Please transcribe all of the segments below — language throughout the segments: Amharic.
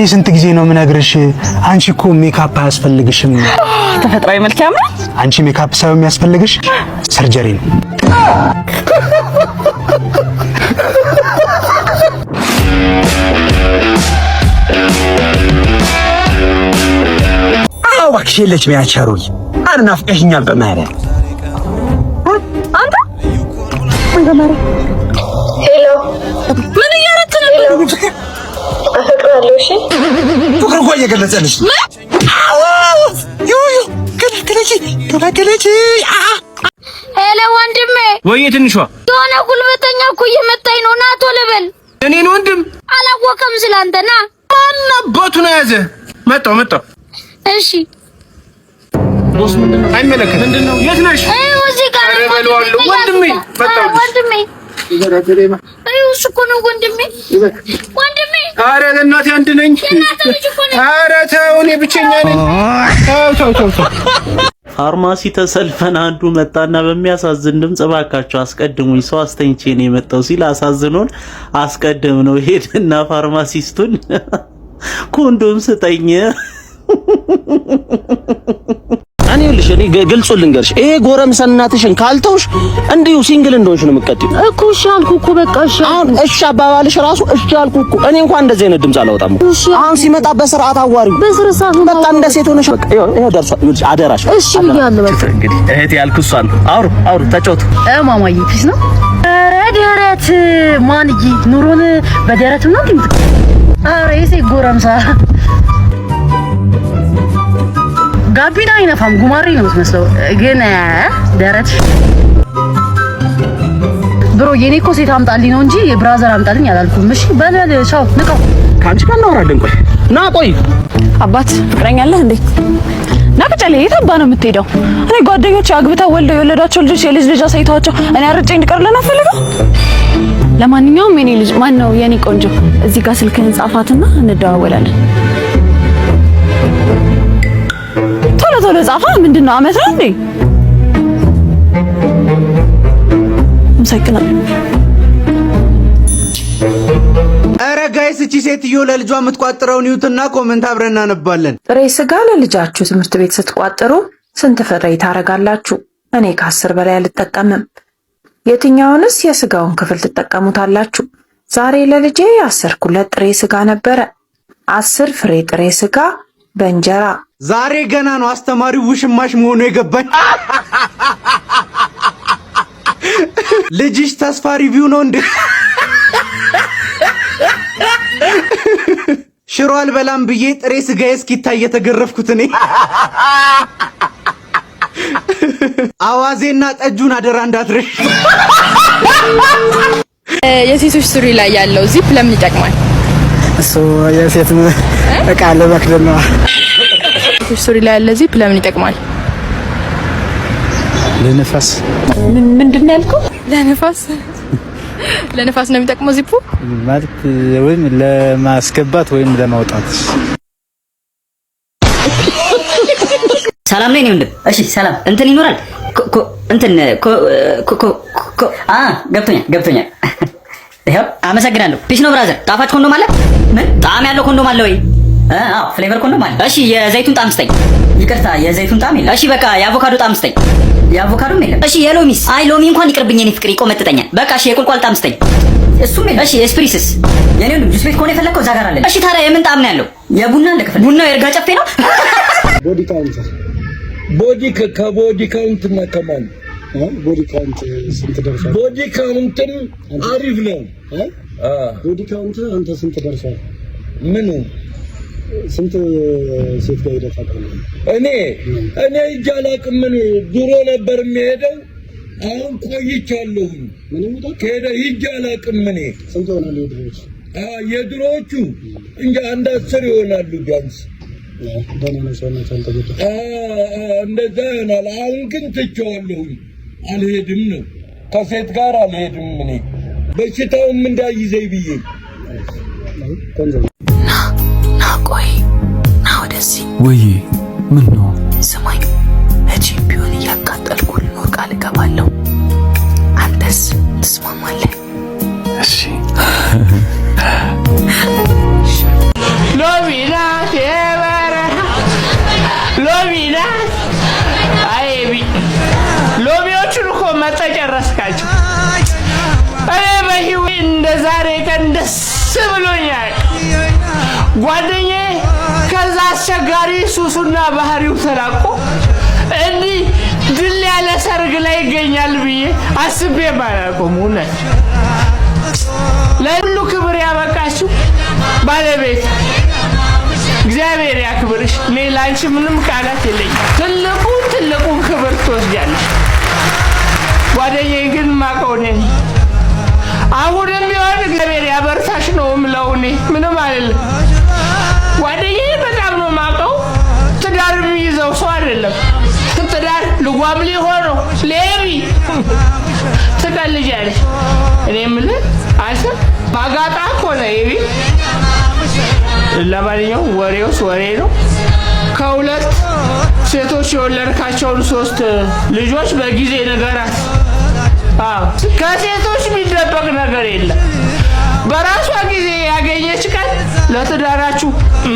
እኔ ስንት ጊዜ ነው የምነግርሽ? አንቺ እኮ ሜካፕ አያስፈልግሽም። ተፈጥሯዊ መልክ ያምራል። አንቺ ሜካፕ ሳይሆን የሚያስፈልግሽ ሰርጀሪ ነው። እባክሽ የለችም ያቻሩኝ አናፍቀሽኛል በማርያም አንተ ሄሎ ምን እያረክ ነው? አፈቅራለሁ። እሺ ፍቅር እኮ እየገለጸልሽ ከለከለች ሄሎ ወንድሜ። ወይ ትንሿ ዶና ጉልበተኛ እኮ እየመጣኝ ነው። ና ቶሎ በል። እኔን ወንድም አላወቀም ስላንተ። ና አናባቱ ነው ያዘ። መጣው እሺ ቦስ ምንድነው? አይመለከትም። ምንድነው? የት ነሽ? እዚህ ጋር ወንድሜ መጣው። ወንድሜ እሱ እኮ ነው ወንድሜ። ኧረ ለእናቴ አንድ ነኝ። ኧረ ተው፣ እኔ ብቸኛ ነኝ። ተው። ፋርማሲ ተሰልፈን አንዱ መጣና በሚያሳዝን ድምጽ እባካችሁ አስቀድሙኝ ሰው አስተኝቼ ነው የመጣው ሲል አሳዝኖን አስቀድም ነው ሄድና ፋርማሲስቱን ኮንዶም ስጠኝ እኔ ግልጹ ልንገርሽ፣ ይሄ ጎረምሳናትሽን ካልተውሽ እንዲሁ ሲንግል እንደሆንሽ ነው የምትቀጥይው እኮ። እሺ አልኩ እኮ በቃ እሺ። አሁን እሺ አባባልሽ ራሱ እሺ አልኩ እኮ። እኔ እንኳን እንደዚህ አይነት ድምጽ አላወጣም። አሁን ሲመጣ በስርዓት አዋሪው፣ በስርዓት በቃ እንደ ሴት ሆነሽ በቃ ይሄው ደርሷል። አደራሽ እሺ ብያለሁ። በቃ እንግዲህ እህቴ ያልኩት እሷን አውሩ ተጫወቱ። ማማዬ ፊስ ነው። ኧረ ደረት ማንጂ ኑሮን በደረት ነው እንዴ? ኧረ ይሄ ጎረምሳ ጋቢና አይነፋም። ጉማሬ ነው የምትመስለው ግን ደረት ብሮ የኔ እኮ ሴት አምጣልኝ ነው እንጂ የብራዘር አምጣልኝ አላልኩም። እሺ በል ቻው። ንቀው ካንቺ ጋር እናወራለን። ቆይ አባት ፍቅረኛ አለህ እንዴ? ናቀጨለ የታባ ነው የምትሄደው? እኔ ጓደኞቼ አግብተው ወልደው የወለዳቸው ልጆች የልጅ ልጅ አሳይተዋቸው እኔ አርጬ እንድቀርልህ ነው ፈልገው። ለማንኛውም የኔ ልጅ ማን ነው የኔ ቆንጆ? እዚህ ጋር ስልክህን ጻፋትና እንደዋወላለን። ቶሎ ጻፋ። ምንድነው አመት ነው እንዴ? ምሳይከና ኧረ ጋይስ እቺ ሴትዮ ለልጇ የምትቋጥረውን ይዩትና ኮሜንት አብረን እናነባለን። ጥሬ ስጋ ለልጃችሁ ትምህርት ቤት ስትቋጥሩ ስንት ፍሬ ታረጋላችሁ? እኔ ከ10 በላይ አልጠቀምም። የትኛውንስ የስጋውን ክፍል ትጠቀሙታላችሁ? ዛሬ ለልጄ 10 ኩለት ጥሬ ስጋ ነበረ። 10 ፍሬ ጥሬ ስጋ በእንጀራ። ዛሬ ገና ነው አስተማሪው ውሽማሽ መሆኑ የገባኝ። ልጅሽ ተስፋ ሪቪው ነው እንዴ? ሽሮ አልበላም ብዬ ጥሬ ስጋዬ እስኪታይ የተገረፍኩት እኔ። አዋዜና ጠጁን አደራ እንዳትረሽ። የሴቶች ሱሪ ላይ ያለው ዚፕ ለምን ይጠቅማል? እሱ የሴት እቃ ለመክደን ነው። የሴቶች ሱሪ ላይ ያለ ዚፕ ለምን ይጠቅማል? ለነፋስ። ምንድን ነው ያልከው? ለነፋስ ነው የሚጠቅመው ዚፑ ማለት ወይም ለማስገባት ወይም ለማውጣት። ሰላም ላይ ነው እንዴ? እሺ ሰላም እንትን ይኖራል እንትን ገብቶኛል። ይሄው አመሰግናለሁ። ፒስ ነው ብራዘር። ጣፋጭ ኮንዶም አለ? ምን ጣዕም ያለው ኮንዶም አለ ወይ? አዎ ፍሌቨር ኮንዶም አለ። እሺ የዘይቱን ጣዕም ስጠኝ። ይቅርታ የዘይቱን ጣዕም የለም። እሺ በቃ የአቮካዶ ጣዕም ስጠኝ። የአቮካዶም የለም። እሺ የሎሚስ? አይ ሎሚ እንኳን ይቅርብኝ የኔ ፍቅር ይቆመጥጠኛል። በቃ እሺ የቁልቋል ጣዕም ስጠኝ። እሱም የለም። እሺ የስፕሪስስ የኔ ሁሉ ጁስ ቤት ከሆነ የፈለከው እዛ ጋር አለ። እሺ ታዲያ የምን ጣዕም ነው ያለው? የቡና አለ ክፍል ቡናው የእርጋ ጨፌ ነው። ቦዲ ካውንት ከቦዲ ካውንት እና ከማን ቦዲ ካውንት ስንት ደርሷል? ቦዲ ካውንትም አሪፍ ነው። ቦዲ ካውንት አንተ ስንት ደርሷል? ምኑ ስንት ሴት ጋር ይደፋል? እኔ እጅ አላውቅም። ምን ድሮ ነበር የሚሄደው፣ አሁን ቆይቻለሁ። ምንም ከሄደ እጅ አላውቅም። እኔ ስንት ሆናል የድሮዎች? የድሮዎቹ እንጂ አንድ 10 ይሆናሉ ቢያንስ። እንደዛ ይሆናል። አሁን ግን ትቼዋለሁ፣ አልሄድም ነው ከሴት ጋር አልሄድም። እኔ በሽታውም እንዳይዘኝ ብዬ ቆይ ና ወደዚህ። ወይ ምን ነው? ስማኝ፣ እቺን ቢሆን እያቃጠልኩ ልኖር ቃል እገባለሁ። አንተስ ትስማማለህ? እሺ ሎሚ ደስ ብሎኛል። ጓደኛዬ ከዛ አስቸጋሪ ሱሱና ባህሪው ተላቆ እንዲህ ድል ያለ ሰርግ ላይ ይገኛል ብዬ አስቤ ባላውቅም እውነት ለሁሉ ክብር ያበቃችሁ ባለቤት እግዚአብሔር ያክብርሽ። እኔ ላንቺ ምንም ቃላት የለኝም። ትልቁን ክብር ትወስጃለሽ። ጓደኛዬ ግን ማቀው ነኝ። አሁንም ቢሆን እግዚአብሔር ያበርታሽ ነው የምለው። እኔ ምንም አይደለም። ጓደኛዬ በጣም ነው ማቀው። ትዳር የሚይዘው ሰው አይደለም። ትዳር ልጓም ሊሆነው ሌቢ ትቀልጃለሽ። እኔ የምልህ አንተ ባጋጣ ሆነ ይቢ ለማንኛውም ወሬውስ ወሬ ነው። ከሁለት ሴቶች የወለድካቸውን 3 ልጆች በጊዜ ንገራት። አዎ ከሴቶች የሚደበቅ ነገር የለም። በራሷ ጊዜ ያገኘች ቀን ለትዳራችሁ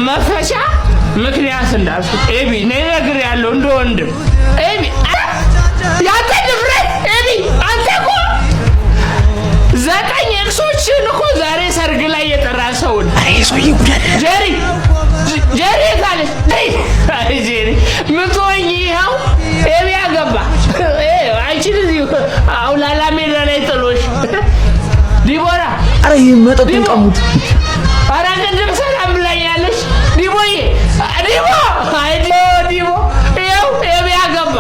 መፈቻ ምክንያት እንዳልኩ ኤቢ ነይ ነገር ያለው እንደ ወንድም ኤቢ ያንተ ድፍረት ኤቢ አንተ እኮ 9 ኤክሶችን እኮ ዛሬ ሰርግ ላይ የጠራ ሰው ጀሪ ካለ ጀሪ ምትወኝ ይኸው ኤቢ ያገባ አንቺን እዚህ አውላላ ሜዳ ላይ ጥሎሽ ዲቦራ አረ ይመጣው ቀሙት አረ ቅድም ሰላም ብላኛለሽ ዲቦዬ ዲቦ ዲቦ ይኸው ኤቢ ያገባ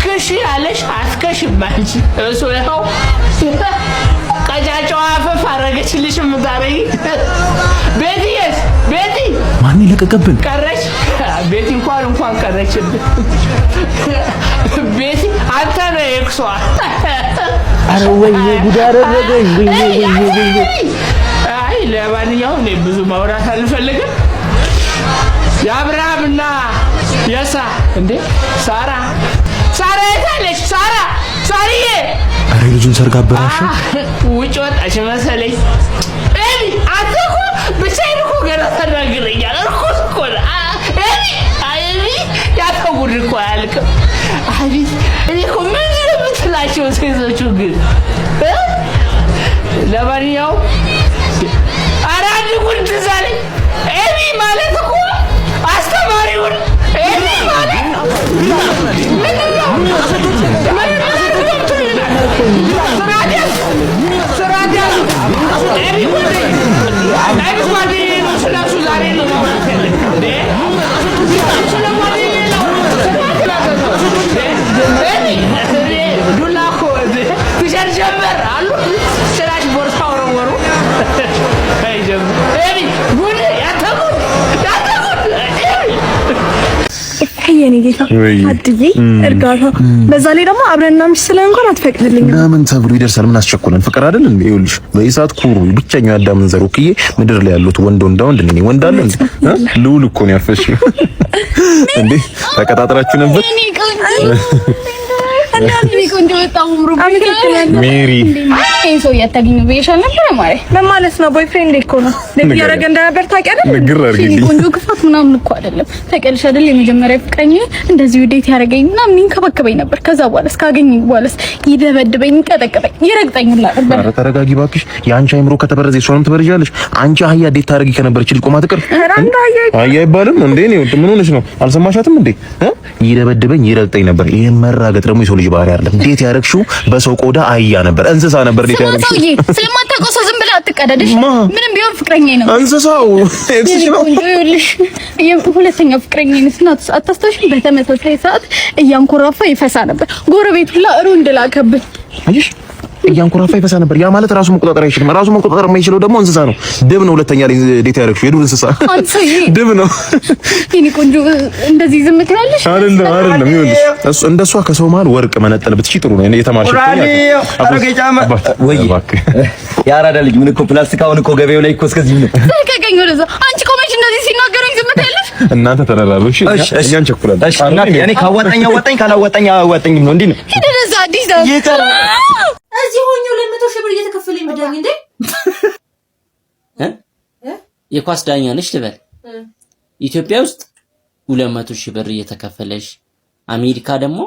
ክሺ አለሽ አትከሽም አንቺ እሱ ይኸው ቀጫጫዋ አፈፍ አረገችልሽ የምታረጊ ቤቲስ ቤቲ ማን ይለቀቀብን ቀረች ቤቲ እንኳን ቀረችብን ቤቲ አንተ ነው ኤክሷ አረ ወይኔ ጉድ አደረገኝ ወይኔ አይ ለማንኛውም እኔ ብዙ ማውራት አልፈልግም የአብርሃምና የሳ እንዴ ሳራ የታለች ሳሪዬ አረ ልጁን ሰርግ አበላሽ ውጭ ወጣች መሰለኝ ኤቢ አንተ እኮ ብቻዬን እኮ ገና ተናግረኛል እርኩስ እኮ ኤቢ ያተጉድ እኮ አያልቅም አቤት እኔ እኮ ምንድን ነው የምትላቸው ሴቶቹ ግን ለማንኛውም ኧረ አንድ ጉድ ትዝ አለኝ ኤቢ ማለት እኮ አስተማሪውን ኤቢ ማለት ምንድን ነው የኔ ጌታ አድዬ እርጋታ በዛ ላይ ደግሞ አብረን እናምሽ ስለሆነ እንኳን አትፈቅድልኝም። ለምን ተብሎ ይደርሳል? ምን አስቸኮለን? ፍቅር አይደል እንዴ? ይኸውልሽ በኢሳት ኩሩ ብቸኛው አዳምን ዘሩክዬ ምድር ላይ ያሉት ወንድ ነኝ ወንድ አለ እንዴ? ልውል እኮ ነው ያፈሽ እንዴ? ተቀጣጥራችሁ ነበር? ሜሪ ይሄ ሰው ያታገኘው በየሻል ነበር ማለት ምን ማለት ነው? ቦይፍሬንድ እኮ ነው ያረገ እንደነበር ታውቂያለሽ? ንግር አርጊ ቆንጆ ክፋት ምናምን እኮ አይደለም ታውቂያለሽ አይደል? የመጀመሪያ ፍቅረኛ እንደዚህ ውዴት ያረገኝ ምናምን ይንከባከበኝ ነበር። ከዛ በኋላ እስካገኘኝ በኋላስ ይደበድበኝ፣ ይቀጠቅጠኝ፣ ይረግጠኝ ነበር። ኧረ ተረጋጊ እባክሽ። የአንቺ አይምሮ ከተበረዘ እሷንም ትበርጃለሽ። አንቺ አህያ እንዴት ታረጊ ከነበረች ልቆማ ትቀር አህያ አይባልም እንዴ? ነው ምን ሆነሽ ነው? አልሰማሻትም እንዴ? ይደበድበኝ፣ ይረግጠኝ ነበር። ይሄ መራገጥ ደግሞ የሰው ልጅ ባህሪ አይደለም። እንዴት ያረግሽው? በሰው ቆዳ አህያ ነበር፣ እንስሳ ነበር። እንዴት ያረግሽው? ስለማታውቀው ሰው ዝም ብላ አትቀዳደሽ። ምንም ቢሆን ፍቅረኛዬ ነው። እንስሳው ኤክስሽ ነው። ይኸውልሽ ሁለተኛ ፍቅረኛዬ ነው። አታስታውሽም? በተመሳሳይ ሰዓት እያንኮራፋ ይፈሳ ነበር። ጎረቤት ሁላ ሩንድ ላከብን። አይሽ እያንኮራፋ ይፈሳ ነበር። ያ ማለት ራሱ መቆጣጠር አይችልም። ራሱ መቆጣጠር የማይችለው ደግሞ እንስሳ ነው። ድብ ነው። ሁለተኛ ላይ እንዴት ያረግሽው? የዱር እንስሳ ድብ ነው። የኔ ቆንጆ እንደዚህ ዝም ትላለሽ? አይደለም ይኸውልሽ እሱ እንደሷ ከሰው መሀል ወርቅ መነጠል ብትችይ ጥሩ ነው። የተማርሽ ወይ ያራዳ ልጅ ምን እኮ ፕላስቲክ አሁን እኮ ገበያው ላይ እኮ እስከዚህ ነው። ተከከኝ ወደዛ። አንቺ ቆመሽ እንደዚህ ሲናገሩኝ ዝም ትያለሽ? እናንተ ተረራሩ። እሺ እኛን ቸኩላለን። እሺ እናቴ እኔ ካዋጣኝ አዋጣኝ ካላዋጣኝ አዋጣኝ ነው። እንዴ ነው እንደዛ አዲስ ነው ይቀር እዚህ ሆኜ 200 ሺህ ብር እየተከፈለኝ መዳኝ እንዴ የኳስ ዳኛ ነሽ ልበል? ኢትዮጵያ ውስጥ 200 ሺህ ብር እየተከፈለሽ አሜሪካ ደግሞ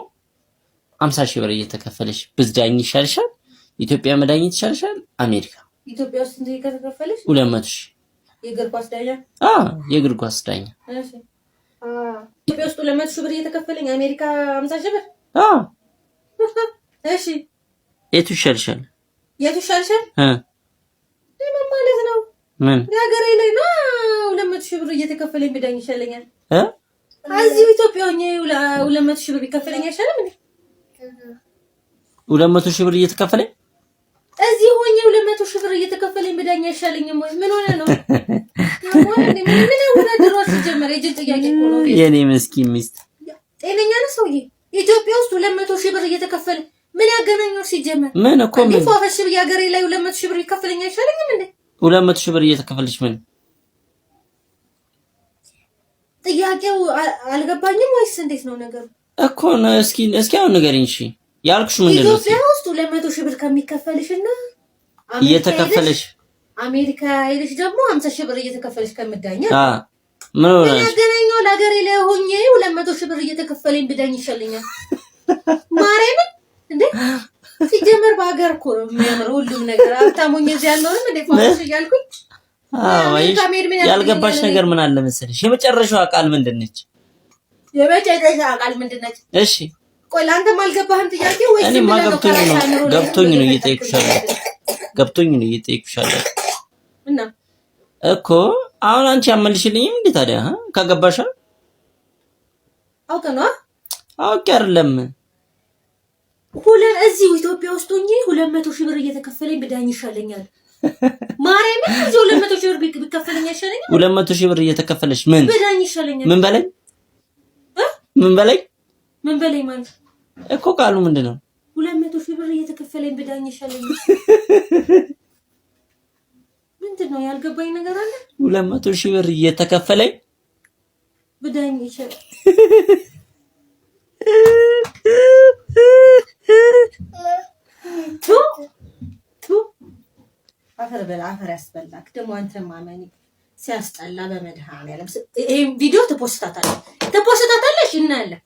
50 ሺህ ብር እየተከፈለሽ ብትዳኝ ይሻልሻል? ኢትዮጵያ መዳኘት ይሻልሻል? አሜሪካ ኢትዮጵያ ውስጥ እንዴ ከተከፈለሽ 200 ሺህ የእግር ኳስ ዳኛ የእግር ኳስ ዳኛ እሺ ኢትዮጵያ ውስጥ 200 ሺህ ብር እየተከፈለኝ አሜሪካ 50 ሺህ ብር እሺ የቱ ይሻልሻል ምን ማለት ነው ምን ያገሬ ላይ ነው 200 ሺህ ብር እየተከፈለኝ ብዳኝ ይሻለኛል እዚሁ ኢትዮጵያ ሆኜ 200 ሺህ ብር ቢከፈለኝ አይሻልም እንዴ 200 ሺህ ብር እየተከፈለኝ እዚሁ ሆኜ 200 ሺህ ብር እየተከፈለኝ ብዳኝ አይሻለኝም ወይ ምን ሆነ ነው ምን ወዳደሮች ጀመረ የጅል ጥያቄ እኮ ነው የኔ መስኪን ሚስት ጤነኛ ነው ሰውዬ ኢትዮጵያ ውስጥ 200 ሺህ ብር እየተከፈለ ምን ያገናኘው ሲጀመር ምን እኮ ምን ፎፈሽ ያገሬ ላይ 200 ሺህ ብር ይከፈለኝ አይሻለኝም እንዴ 200 ሺህ ብር እየተከፈለች ምን ጥያቄው አልገባኝም ወይስ እንዴት ነው ነገሩ እኮ ነው እስኪ አሁን ንገሪኝ እሺ ያልኩሽ ምን ነው ኢትዮጵያ ውስጥ 200 ሺህ ብር ከሚከፈልሽና እየተከፈለሽ አሜሪካ ሄደሽ ደግሞ 50 ሺህ ብር እየተከፈለሽ ከምዳኛ ምን ሆነ ያገናኘው ለሀገሬ ላይ ሆኜ 200 ሺህ ብር እየተከፈለኝ ብዳኝ ይሻለኛል ማርያም እንዴ ሲጀመር በሀገር እኮ ነው የሚያምረው ሁሉም ነገር አታሞኝ እዚህ ያለውንም እንዴ ፋሽ ያልኩኝ ያልገባሽ ነገር ምን አለ መሰለሽ የመጨረሻው ቃል ምንድነች እሺ ቆይ ላንተም አልገባህም ጥያቄ ወይስ እኔማ ገብቶኝ ነው እየጠየኩሻለሁ እና እኮ አሁን አንቺ አመልሽልኝም እንዴ ታዲያ ከገባሽ አውቄ አይደለም እዚሁ ኢትዮጵያ ውስጥ ሆኜ 200 ሺህ ብር እየተከፈለኝ ብዳኝ ይሻለኛል ማርያም እዚሁ 200 ሺህ ብር ቢከፈለኝ ይሻለኛል 200 ሺህ ብር እየተከፈለሽ ምን ብዳኝ ይሻለኛል ምን በላይ ማለት እኮ ቃሉ ምንድነው 200 ሺህ ብር እየተከፈለኝ ብዳኝ ይሻለኛል ምንድነው ያልገባኝ ነገር አለ 200 ሺህ ብር እየተከፈለኝ ብዳኝ ይሻለኛል አፈር ያስበላክ ደግሞ አንተ ማመኒ ሲያስጠላ በመድሃኔዓለም ይሄ ቪዲዮ ተፖስታታለሽ እናያለን